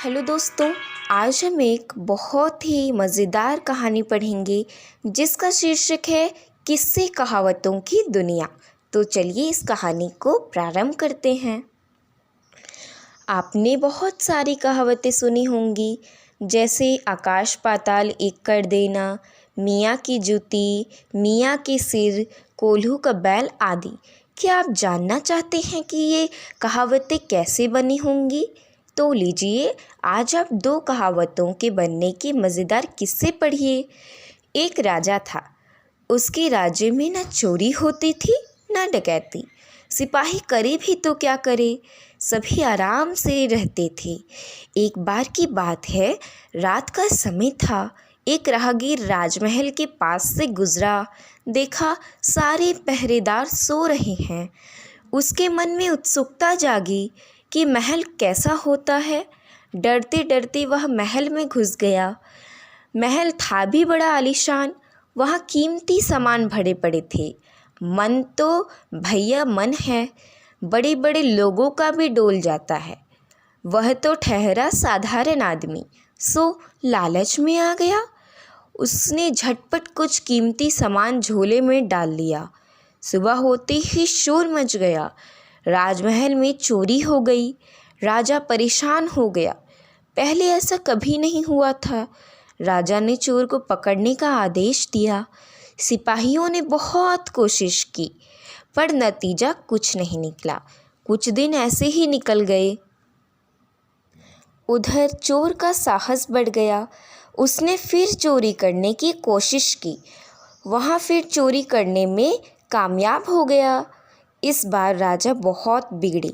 Hello दोस्तों। आज हम एक बहुत ही मज़ेदार कहानी पढ़ेंगे जिसका शीर्षक है किस्से कहावतों की दुनिया। तो चलिए इस कहानी को प्रारंभ करते हैं। आपने बहुत सारी कहावतें सुनी होंगी, जैसे आकाश पाताल एक कर देना, मियाँ की जूती, मियाँ के सिर, कोल्हू का बैल आदि। क्या आप जानना चाहते हैं कि ये कहावतें कैसे बनी होंगी? तो लीजिए, आज आप दो कहावतों के बनने के मज़ेदार किस्से पढ़िए। एक राजा था। उसके राज्य में न चोरी होती थी न डकैती। सिपाही करे भी तो क्या करे, सभी आराम से रहते थे। एक बार की बात है, रात का समय था। एक राहगीर राजमहल के पास से गुजरा। देखा सारे पहरेदार सो रहे हैं। उसके मन में उत्सुकता जागी कि महल कैसा होता है। डरते डरते वह महल में घुस गया। महल था भी बड़ा आलीशान। वहाँ कीमती सामान भरे पड़े थे। मन तो भैया मन है, बड़े बड़े लोगों का भी डोल जाता है। वह तो ठहरा साधारण आदमी, सो लालच में आ गया। उसने झटपट कुछ कीमती सामान झोले में डाल लिया। सुबह होते ही शोर मच गया। राजमहल में चोरी हो गई। राजा परेशान हो गया। पहले ऐसा कभी नहीं हुआ था। राजा ने चोर को पकड़ने का आदेश दिया। सिपाहियों ने बहुत कोशिश की, पर नतीजा कुछ नहीं निकला। कुछ दिन ऐसे ही निकल गए। उधर चोर का साहस बढ़ गया। उसने फिर चोरी करने की कोशिश की। वहाँ फिर चोरी करने में कामयाब हो गया। इस बार राजा बहुत बिगड़े।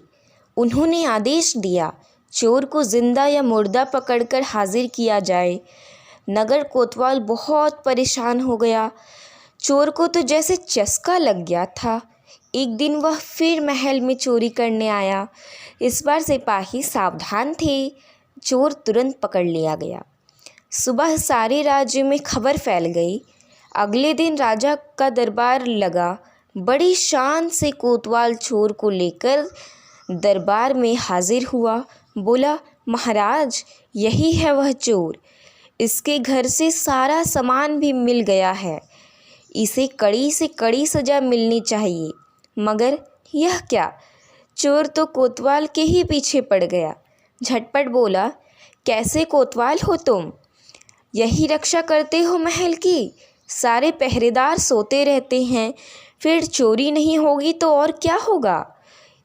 उन्होंने आदेश दिया, चोर को जिंदा या मुर्दा पकड़कर हाजिर किया जाए। नगर कोतवाल बहुत परेशान हो गया। चोर को तो जैसे चस्का लग गया था। एक दिन वह फिर महल में चोरी करने आया। इस बार सिपाही सावधान थे। चोर तुरंत पकड़ लिया गया। सुबह सारे राज्य में खबर फैल गई। अगले दिन राजा का दरबार लगा। बड़ी शान से कोतवाल चोर को लेकर दरबार में हाजिर हुआ। बोला, महाराज, यही है वह चोर। इसके घर से सारा सामान भी मिल गया है। इसे कड़ी से कड़ी सज़ा मिलनी चाहिए। मगर यह क्या? चोर तो कोतवाल के ही पीछे पड़ गया। झटपट बोला, कैसे कोतवाल हो तुम? यही रक्षा करते हो महल की? सारे पहरेदार सोते रहते हैं, फिर चोरी नहीं होगी तो और क्या होगा?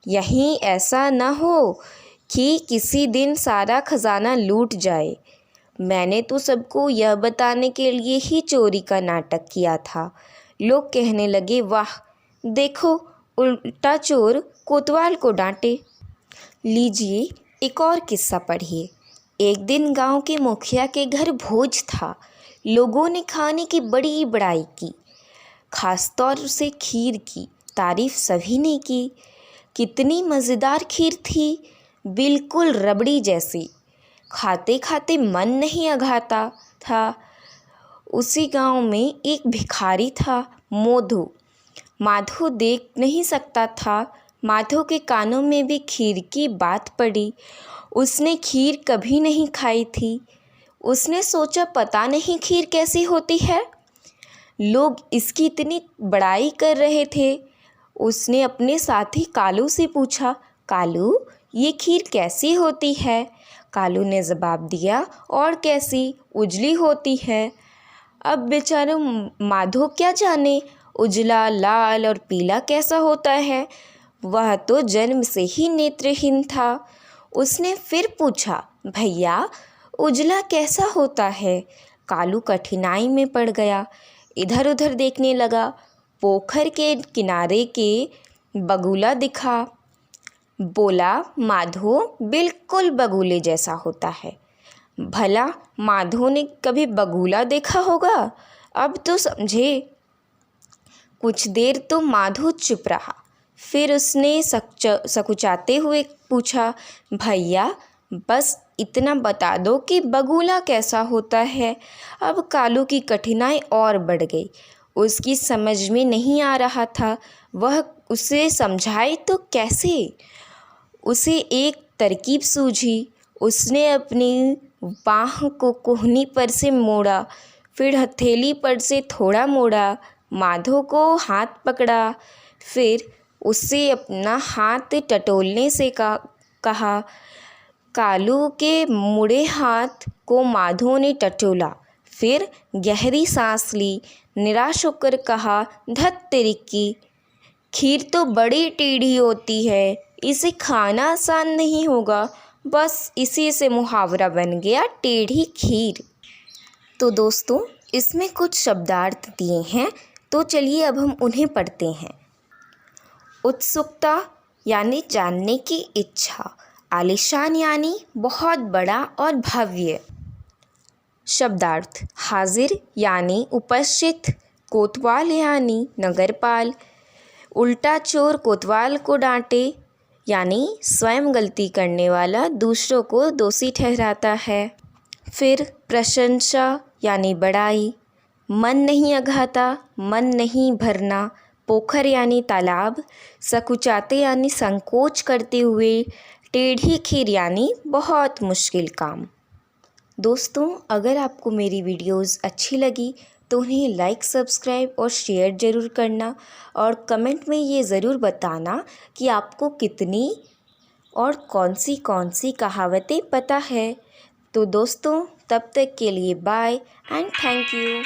यहीं ऐसा न हो कि किसी दिन सारा खजाना लूट जाए। मैंने तो सबको यह बताने के लिए ही चोरी का नाटक किया था। लोग कहने लगे, वाह देखो, उल्टा चोर कोतवाल को डांटे। लीजिए एक और किस्सा पढ़िए। एक दिन गांव के मुखिया के घर भोज था। लोगों ने खाने की बड़ी बड़ाई की, खासतौर से खीर की तारीफ सभी ने की। कितनी मज़ेदार खीर थी, बिल्कुल रबड़ी जैसी। खाते खाते मन नहीं अघाता था। उसी गांव में एक भिखारी था, मोधो। माधो देख नहीं सकता था। माधो के कानों में भी खीर की बात पड़ी। उसने खीर कभी नहीं खाई थी। उसने सोचा, पता नहीं खीर कैसी होती है। लोग इसकी इतनी बड़ाई कर रहे थे। उसने अपने साथी कालू से पूछा, कालू, ये खीर कैसी होती है? कालू ने जवाब दिया, और कैसी, उजली होती है। अब बेचारा माधो क्या जाने उजला, लाल और पीला कैसा होता है। वह तो जन्म से ही नेत्रहीन था। उसने फिर पूछा, भैया, उजला कैसा होता है? कालू कठिनाई में पड़ गया। इधर उधर देखने लगा। पोखर के किनारे के बगुला दिखा। बोला, माधो बिल्कुल बगुले जैसा होता है। भला माधो ने कभी बगुला देखा होगा? अब तो समझे। कुछ देर तो माधो चुप रहा। फिर उसने सकुचाते हुए पूछा, भैया, बस इतना बता दो कि बगुला कैसा होता है। अब कालू की कठिनाई और बढ़ गई। उसकी समझ में नहीं आ रहा था, वह उसे समझाए तो कैसे। उसे एक तरकीब सूझी। उसने अपनी बाह को कोहनी पर से मोड़ा, फिर हथेली पर से थोड़ा मोड़ा, माधो को हाथ पकड़ा, फिर उसे अपना हाथ टटोलने से कहा। कालू के मुड़े हाथ को माधो ने टटोला, फिर गहरी सांस ली, निराश होकर कहा, धत तेरी की, खीर तो बड़ी टेढ़ी होती है, इसे खाना आसान नहीं होगा। बस इसी से मुहावरा बन गया टेढ़ी खीर। तो दोस्तों, इसमें कुछ शब्दार्थ दिए हैं, तो चलिए अब हम उन्हें पढ़ते हैं। उत्सुकता यानी जानने की इच्छा, आलीशान यानी बहुत बड़ा और भव्य। शब्दार्थ हाजिर यानी उपस्थित, कोतवाल यानी नगरपाल, उल्टा चोर कोतवाल को डांटे यानी स्वयं गलती करने वाला दूसरों को दोषी ठहराता है। फिर प्रशंसा यानी बड़ाई, मन नहीं अघाता, मन नहीं भरना, पोखर यानी तालाब, सकुचाते यानी संकोच करते हुए, टेढ़ी खीर यानी बहुत मुश्किल काम। दोस्तों, अगर आपको मेरी वीडियोस अच्छी लगी तो उन्हें लाइक, सब्सक्राइब और शेयर ज़रूर करना, और कमेंट में ये ज़रूर बताना कि आपको कितनी और कौन सी कहावतें पता है। तो दोस्तों, तब तक के लिए बाय एंड थैंक यू।